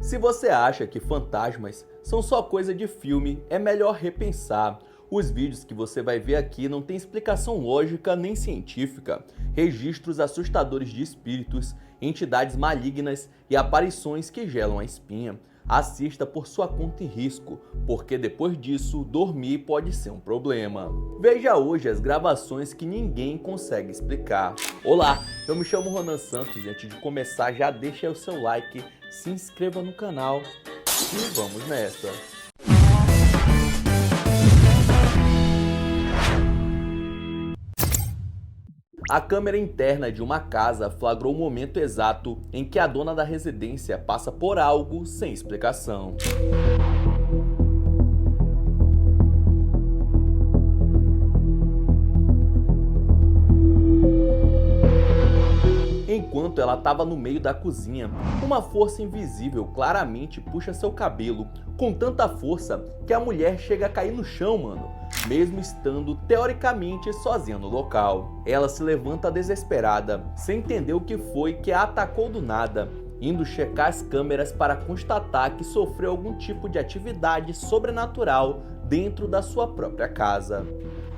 Se você acha que fantasmas são só coisa de filme, é melhor repensar. Os vídeos que você vai ver aqui não têm explicação lógica nem científica. Registros assustadores de espíritos, entidades malignas e aparições que gelam a espinha. Assista por sua conta e risco, porque depois disso, dormir pode ser um problema. Veja hoje as gravações que ninguém consegue explicar. Olá, eu me chamo Ronan Santos e antes de começar já deixa aí o seu like, se inscreva no canal e vamos nessa. A câmera interna de uma casa flagrou o momento exato em que a dona da residência passa por algo sem explicação. Enquanto ela estava no meio da cozinha, uma força invisível claramente puxa seu cabelo, com tanta força que a mulher chega a cair no chão, mano, mesmo estando teoricamente sozinha no local. Ela se levanta desesperada, sem entender o que foi que a atacou do nada, indo checar as câmeras para constatar que sofreu algum tipo de atividade sobrenatural dentro da sua própria casa.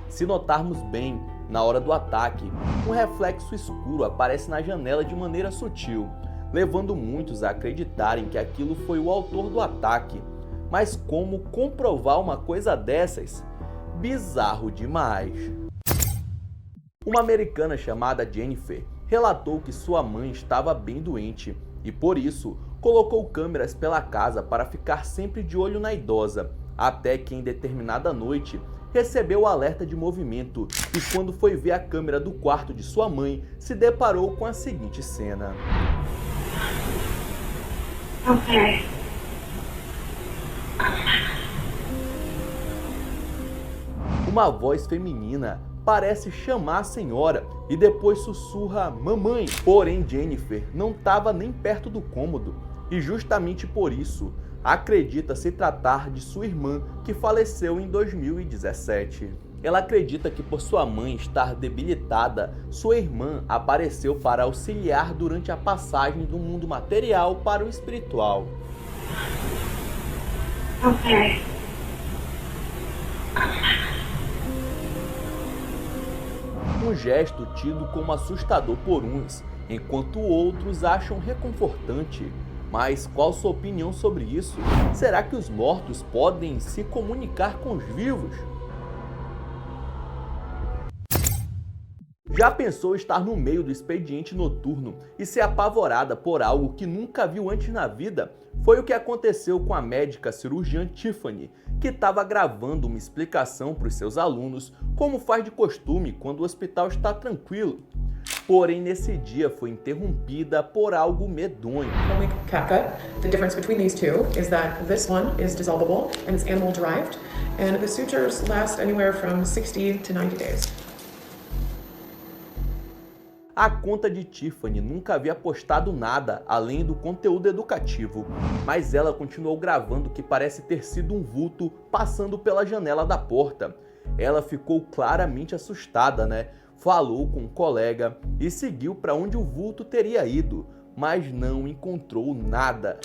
Se notarmos bem, na hora do ataque, um reflexo escuro aparece na janela de maneira sutil, levando muitos a acreditarem que aquilo foi o autor do ataque. Mas como comprovar uma coisa dessas? Bizarro demais. Uma americana chamada Jennifer relatou que sua mãe estava bem doente e, por isso, colocou câmeras pela casa para ficar sempre de olho na idosa, até que em determinada noite recebeu o alerta de movimento e, quando foi ver a câmera do quarto de sua mãe, se deparou com a seguinte cena. Okay. Uma voz feminina parece chamar a senhora e depois sussurra "mamãe". Porém, Jennifer não estava nem perto do cômodo e justamente por isso acredita se tratar de sua irmã que faleceu em 2017. Ela acredita que por sua mãe estar debilitada, sua irmã apareceu para auxiliar durante a passagem do mundo material para o espiritual. Okay. Um gesto tido como assustador por uns, enquanto outros acham reconfortante. Mas qual sua opinião sobre isso? Será que os mortos podem se comunicar com os vivos? Já pensou estar no meio do expediente noturno e ser apavorada por algo que nunca viu antes na vida? Foi o que aconteceu com a médica cirurgiã Tiffany, que estava gravando uma explicação para os seus alunos, como faz de costume quando o hospital está tranquilo. Porém, nesse dia foi interrompida por algo medonho. When we CAT, the difference between these two is that this one is dissolvable and it's animal derived, and the sutures last anywhere from 60 to 90 days. A conta de Tiffany nunca havia postado nada além do conteúdo educativo, mas ela continuou gravando o que parece ter sido um vulto passando pela janela da porta. Ela ficou claramente assustada, né? Falou com um colega e seguiu para onde o vulto teria ido, mas não encontrou nada.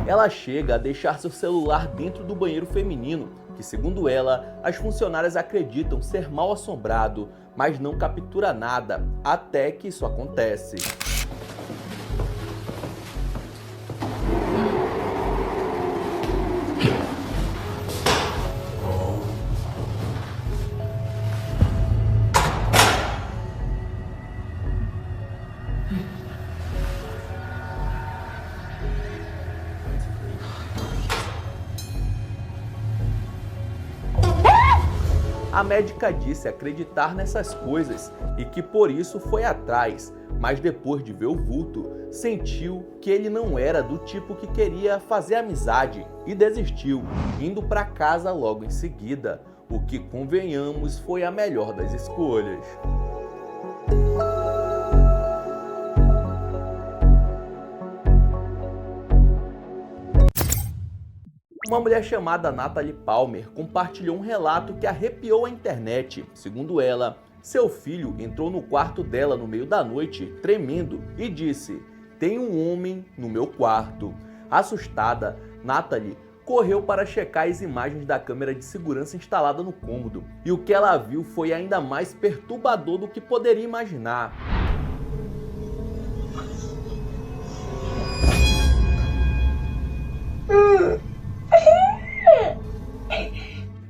Ela chega a deixar seu celular dentro do banheiro feminino, que, segundo ela, as funcionárias acreditam ser mal assombrado, mas não captura nada, até que isso acontece. A médica disse acreditar nessas coisas e que por isso foi atrás, mas depois de ver o vulto, sentiu que ele não era do tipo que queria fazer amizade e desistiu, indo para casa logo em seguida, o que, convenhamos, foi a melhor das escolhas. Uma mulher chamada Natalie Palmer compartilhou um relato que arrepiou a internet. Segundo ela, seu filho entrou no quarto dela no meio da noite, tremendo, e disse: "Tem um homem no meu quarto." Assustada, Natalie correu para checar as imagens da câmera de segurança instalada no cômodo, e o que ela viu foi ainda mais perturbador do que poderia imaginar.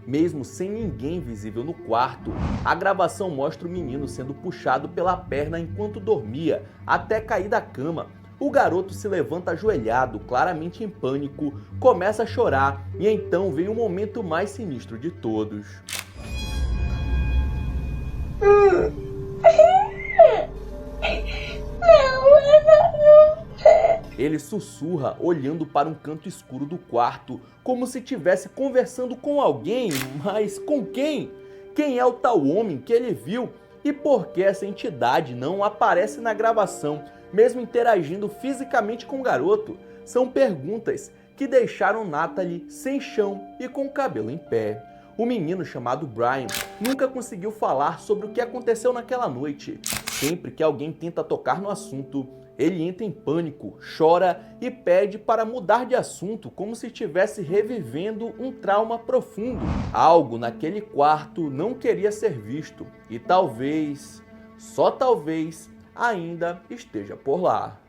Mesmo sem ninguém visível no quarto, a gravação mostra o menino sendo puxado pela perna enquanto dormia, até cair da cama. O garoto se levanta ajoelhado, claramente em pânico, começa a chorar e então vem o momento mais sinistro de todos. Ele sussurra olhando para um canto escuro do quarto, como se estivesse conversando com alguém, mas com quem? Quem é o tal homem que ele viu? E por que essa entidade não aparece na gravação, mesmo interagindo fisicamente com o garoto? São perguntas que deixaram Natalie sem chão e com o cabelo em pé. O menino chamado Brian nunca conseguiu falar sobre o que aconteceu naquela noite. Sempre que alguém tenta tocar no assunto, ele entra em pânico, chora e pede para mudar de assunto, como se estivesse revivendo um trauma profundo. Algo naquele quarto não queria ser visto e talvez, só talvez, ainda esteja por lá.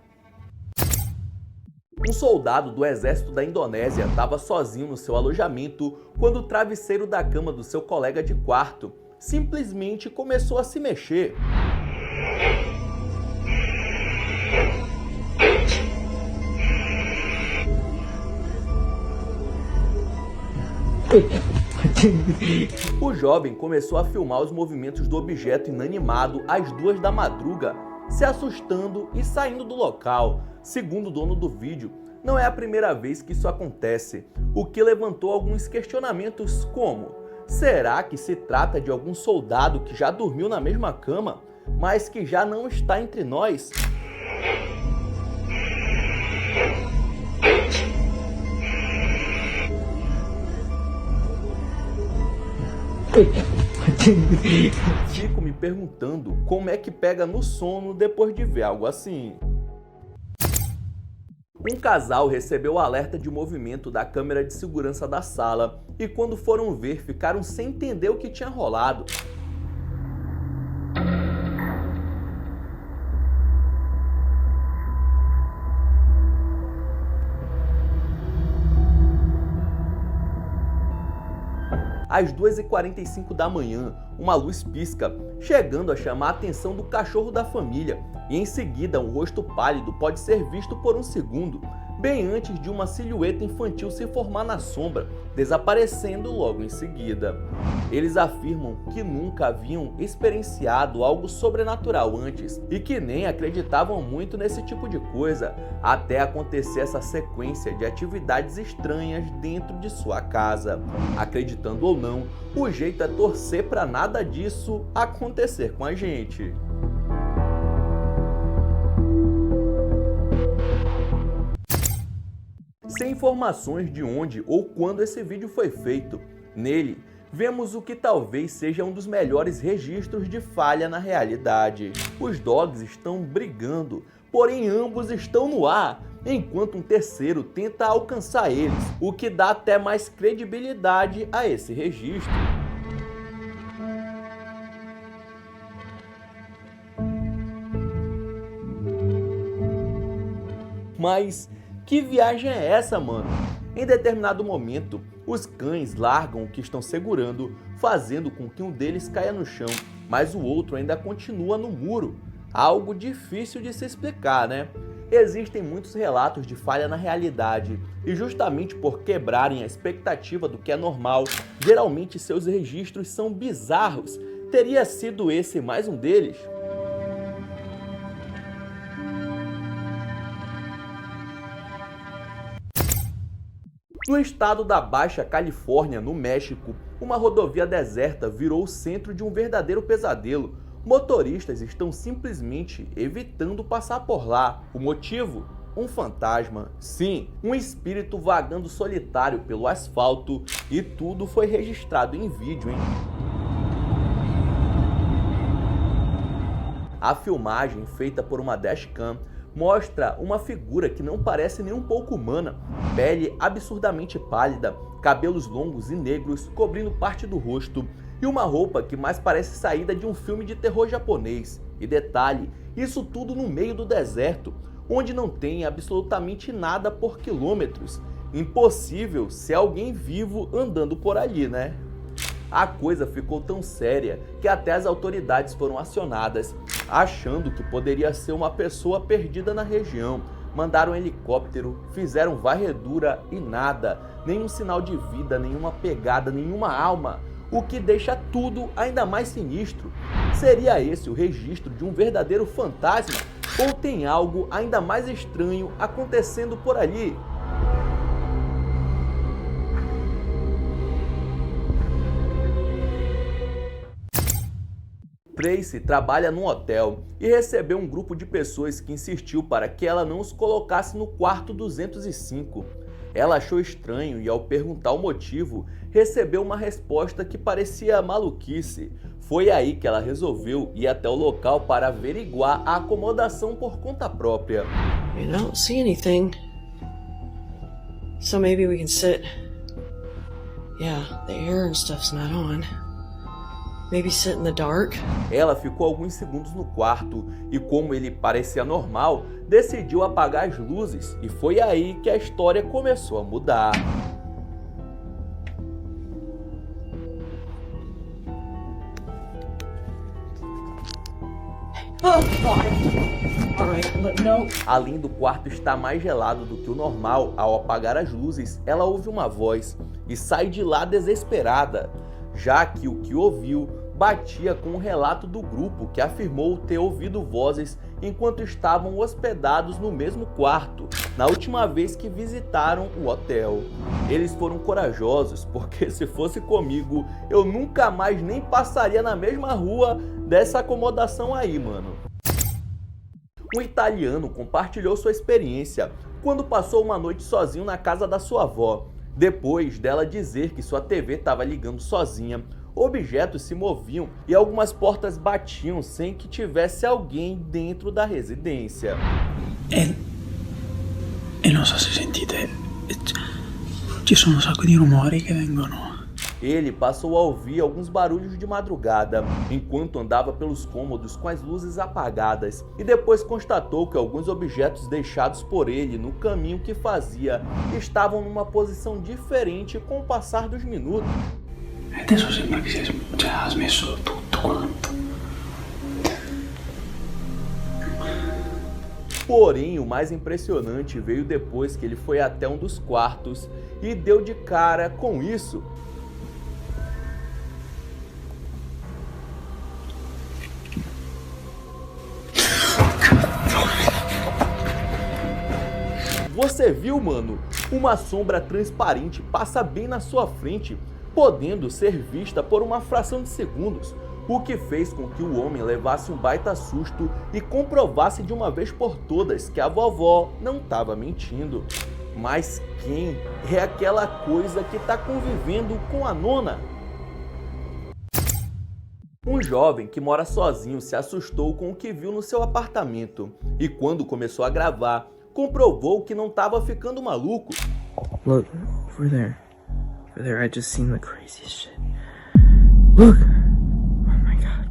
Um soldado do exército da Indonésia estava sozinho no seu alojamento quando o travesseiro da cama do seu colega de quarto simplesmente começou a se mexer. O jovem começou a filmar os movimentos do objeto inanimado às 2 da madruga, se assustando e saindo do local. Segundo o dono do vídeo, não é a primeira vez que isso acontece, o que levantou alguns questionamentos como: será que se trata de algum soldado que já dormiu na mesma cama, mas que já não está entre nós? Fico me perguntando como é que pega no sono depois de ver algo assim. Um casal recebeu o alerta de movimento da câmera de segurança da sala e quando foram ver ficaram sem entender o que tinha rolado. Às 2h45 da manhã, uma luz pisca, chegando a chamar a atenção do cachorro da família, e em seguida um rosto pálido pode ser visto por um segundo, bem antes de uma silhueta infantil se formar na sombra, desaparecendo logo em seguida. Eles afirmam que nunca haviam experienciado algo sobrenatural antes e que nem acreditavam muito nesse tipo de coisa, até acontecer essa sequência de atividades estranhas dentro de sua casa. Acreditando ou não, o jeito é torcer para nada disso acontecer com a gente. Sem informações de onde ou quando esse vídeo foi feito, nele vemos o que talvez seja um dos melhores registros de falha na realidade. Os dogs estão brigando, porém ambos estão no ar, enquanto um terceiro tenta alcançar eles, o que dá até mais credibilidade a esse registro. Mas que viagem é essa, mano? Em determinado momento, os cães largam o que estão segurando, fazendo com que um deles caia no chão, mas o outro ainda continua no muro. Algo difícil de se explicar, né? Existem muitos relatos de falha na realidade, e justamente por quebrarem a expectativa do que é normal, geralmente seus registros são bizarros. Teria sido esse mais um deles? No estado da Baixa Califórnia, no México, uma rodovia deserta virou o centro de um verdadeiro pesadelo. Motoristas estão simplesmente evitando passar por lá. O motivo? um fantasma. Sim, um espírito vagando solitário pelo asfalto, e tudo foi registrado em vídeo, hein? A filmagem, feita por uma dashcam, mostra uma figura que não parece nem um pouco humana, pele absurdamente pálida, cabelos longos e negros cobrindo parte do rosto e uma roupa que mais parece saída de um filme de terror japonês. E detalhe, isso tudo no meio do deserto, onde não tem absolutamente nada por quilômetros. Impossível ser alguém vivo andando por ali, né? A coisa ficou tão séria que até as autoridades foram acionadas, achando que poderia ser uma pessoa perdida na região. Mandaram um helicóptero, fizeram varredura e nada, nenhum sinal de vida, nenhuma pegada, nenhuma alma, o que deixa tudo ainda mais sinistro. Seria esse o registro de um verdadeiro fantasma? Ou tem algo ainda mais estranho acontecendo por ali? Tracy trabalha num hotel e recebeu um grupo de pessoas que insistiu para que ela não os colocasse no quarto 205. Ela achou estranho e, ao perguntar o motivo, recebeu uma resposta que parecia maluquice. Foi aí que ela resolveu ir até o local para averiguar a acomodação por conta própria. I don't see anything. So maybe we can sit. Yeah, the air and stuff's not on. Maybe sit in the dark. Ela ficou alguns segundos no quarto e, como ele parecia normal, decidiu apagar as luzes, e foi aí que a história começou a mudar. Além do quarto estar mais gelado do que o normal, ao apagar as luzes, ela ouve uma voz e sai de lá desesperada, já que o que ouviu batia com o relato do grupo, que afirmou ter ouvido vozes enquanto estavam hospedados no mesmo quarto, na última vez que visitaram o hotel. Eles foram corajosos, porque se fosse comigo, eu nunca mais nem passaria na mesma rua dessa acomodação aí, mano. Um italiano compartilhou sua experiência quando passou uma noite sozinho na casa da sua avó. Depois dela dizer que sua TV estava ligando sozinha, objetos se moviam e algumas portas batiam sem que tivesse alguém dentro da residência. E non so se sentite, ci sono un sacco di rumori che vengono. Ele passou a ouvir alguns barulhos de madrugada, enquanto andava pelos cômodos com as luzes apagadas, e depois constatou que alguns objetos deixados por ele no caminho que fazia estavam numa posição diferente com o passar dos minutos. Adesso sembra che ha smesso tutto quanto. Porém, o mais impressionante veio depois que ele foi até um dos quartos e deu de cara com isso. Você viu, mano? Uma sombra transparente passa bem na sua frente, podendo ser vista por uma fração de segundos, o que fez com que o homem levasse um baita susto e comprovasse de uma vez por todas que a vovó não estava mentindo. Mas quem é aquela coisa que está convivendo com a nona? Um jovem que mora sozinho se assustou com o que viu no seu apartamento e, quando começou a gravar, comprovou que não estava ficando maluco. Look, over there. Over there, I just seen the craziest shit. Look! Oh my god.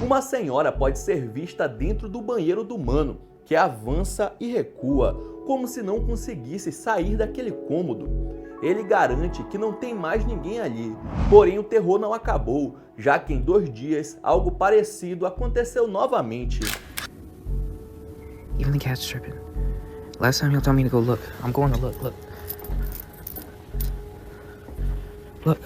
Uma senhora pode ser vista dentro do banheiro do mano, que avança e recua, como se não conseguisse sair daquele cômodo. Ele garante que não tem mais ninguém ali, porém o terror não acabou, já que em 2 dias algo parecido aconteceu novamente. Even the cat's tripping. Last time he'll tell me to go look. I'm going to look, look. Look.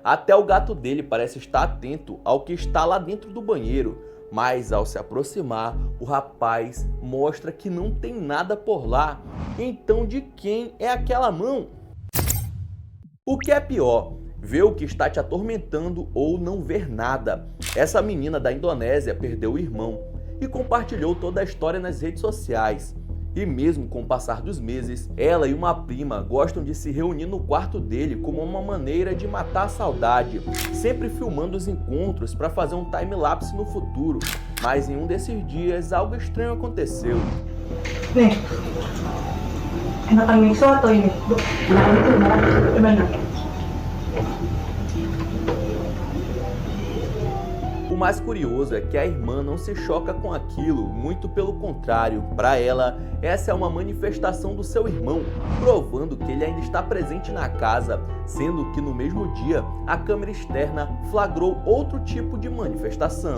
Até o gato dele parece estar atento ao que está lá dentro do banheiro, mas ao se aproximar, o rapaz mostra que não tem nada por lá. Então, de quem é aquela mão? O que é pior, ver o que está te atormentando ou não ver nada. Essa menina da Indonésia perdeu o irmão e compartilhou toda a história nas redes sociais. E mesmo com o passar dos meses, ela e uma prima gostam de se reunir no quarto dele como uma maneira de matar a saudade, sempre filmando os encontros para fazer um time-lapse no futuro. Mas em um desses dias, algo estranho aconteceu. Nih, enakan miso atau ini? Gimana? O mais curioso é que a irmã não se choca com aquilo, muito pelo contrário, para ela, essa é uma manifestação do seu irmão, provando que ele ainda está presente na casa, sendo que no mesmo dia, a câmera externa flagrou outro tipo de manifestação.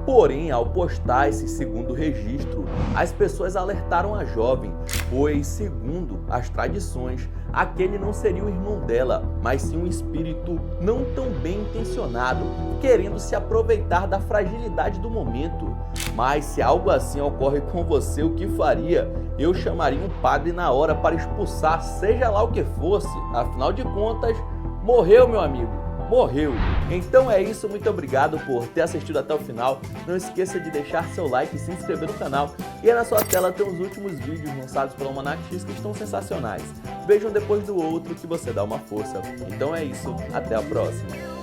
Porém, ao postar esse segundo registro, as pessoas alertaram a jovem, pois, segundo as tradições, aquele não seria o irmão dela, mas sim um espírito não tão bem intencionado, querendo se aproveitar da fragilidade do momento. Mas se algo assim ocorre com você, o que faria? Eu chamaria um padre na hora para expulsar, seja lá o que fosse. Afinal de contas, morreu, meu amigo. Morreu. Então é isso, muito obrigado por ter assistido até o final. Não esqueça de deixar seu like e se inscrever no canal. E aí na sua tela tem os últimos vídeos lançados pelo Almanac X que estão sensacionais. Vejam depois do outro que você dá uma força. Então é isso, até a próxima.